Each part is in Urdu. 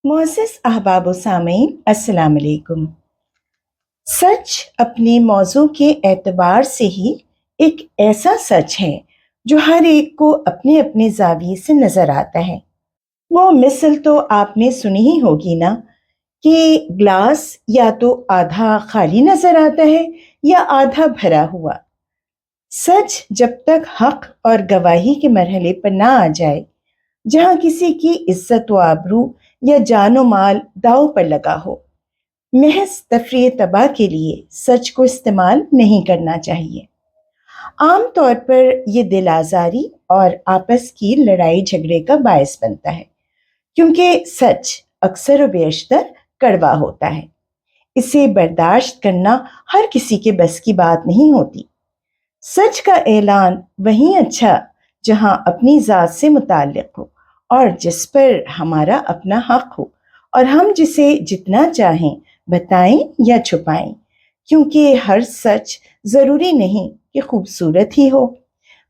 معزز احباب و سامعین، السلام علیکم۔ سچ اپنے موضوع کے اعتبار سے ہی ایک ایسا سچ ہے جو ہر ایک کو اپنے اپنے زاویے سے نظر آتا ہے۔ وہ مثل تو آپ نے سنی ہی ہوگی نا کہ گلاس یا تو آدھا خالی نظر آتا ہے یا آدھا بھرا ہوا۔ سچ جب تک حق اور گواہی کے مرحلے پر نہ آ جائے، جہاں کسی کی عزت و آبرو یا جان و مال داؤ پر لگا ہو، محض تفریح تباہ کے لیے سچ کو استعمال نہیں کرنا چاہیے۔ عام طور پر یہ دل آزاری اور آپس کی لڑائی جھگڑے کا باعث بنتا ہے، کیونکہ سچ اکثر و بیشتر کڑوا ہوتا ہے۔ اسے برداشت کرنا ہر کسی کے بس کی بات نہیں ہوتی۔ سچ کا اعلان وہیں اچھا جہاں اپنی ذات سے متعلق ہو اور جس پر ہمارا اپنا حق ہو، اور ہم جسے جتنا چاہیں بتائیں یا چھپائیں، کیونکہ ہر سچ ضروری نہیں کہ خوبصورت ہی ہو۔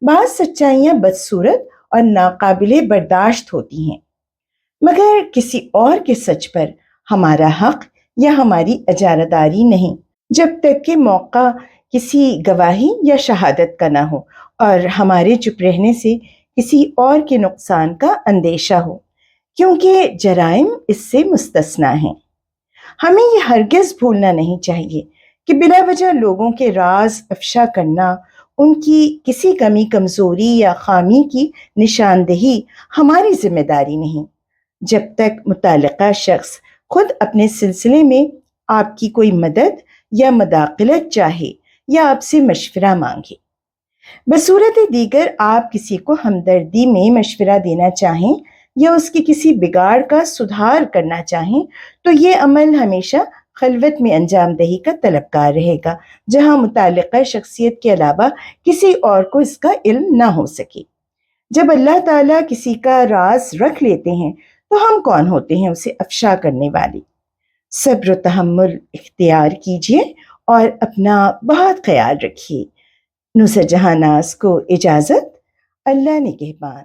بعض سچائیاں بدصورت اور ناقابل برداشت ہوتی ہیں، مگر کسی اور کے سچ پر ہمارا حق یا ہماری اجارہ نہیں، جب تک کہ موقع کسی گواہی یا شہادت کا نہ ہو اور ہمارے چپ رہنے سے کسی اور کے نقصان کا اندیشہ ہو، کیونکہ جرائم اس سے مستثنیٰ ہیں۔ ہمیں یہ ہرگز بھولنا نہیں چاہیے کہ بلا وجہ لوگوں کے راز افشا کرنا، ان کی کسی کمی کمزوری یا خامی کی نشاندہی ہماری ذمہ داری نہیں، جب تک متعلقہ شخص خود اپنے سلسلے میں آپ کی کوئی مدد یا مداخلت چاہے یا آپ سے مشورہ مانگے۔ بصورت دیگر آپ کسی کو ہمدردی میں مشورہ دینا چاہیں یا اس کی کسی بگاڑ کا سدھار کرنا چاہیں تو یہ عمل ہمیشہ خلوت میں انجام دہی کا طلبگار رہے گا، جہاں متعلقہ شخصیت کے علاوہ کسی اور کو اس کا علم نہ ہو سکے۔ جب اللہ تعالیٰ کسی کا راز رکھ لیتے ہیں تو ہم کون ہوتے ہیں اسے افشا کرنے والے؟ صبر و تحمل اختیار کیجیے اور اپنا بہت خیال رکھیے۔ نصرت جہاں ناز کو اجازت، اللہ نگہبان۔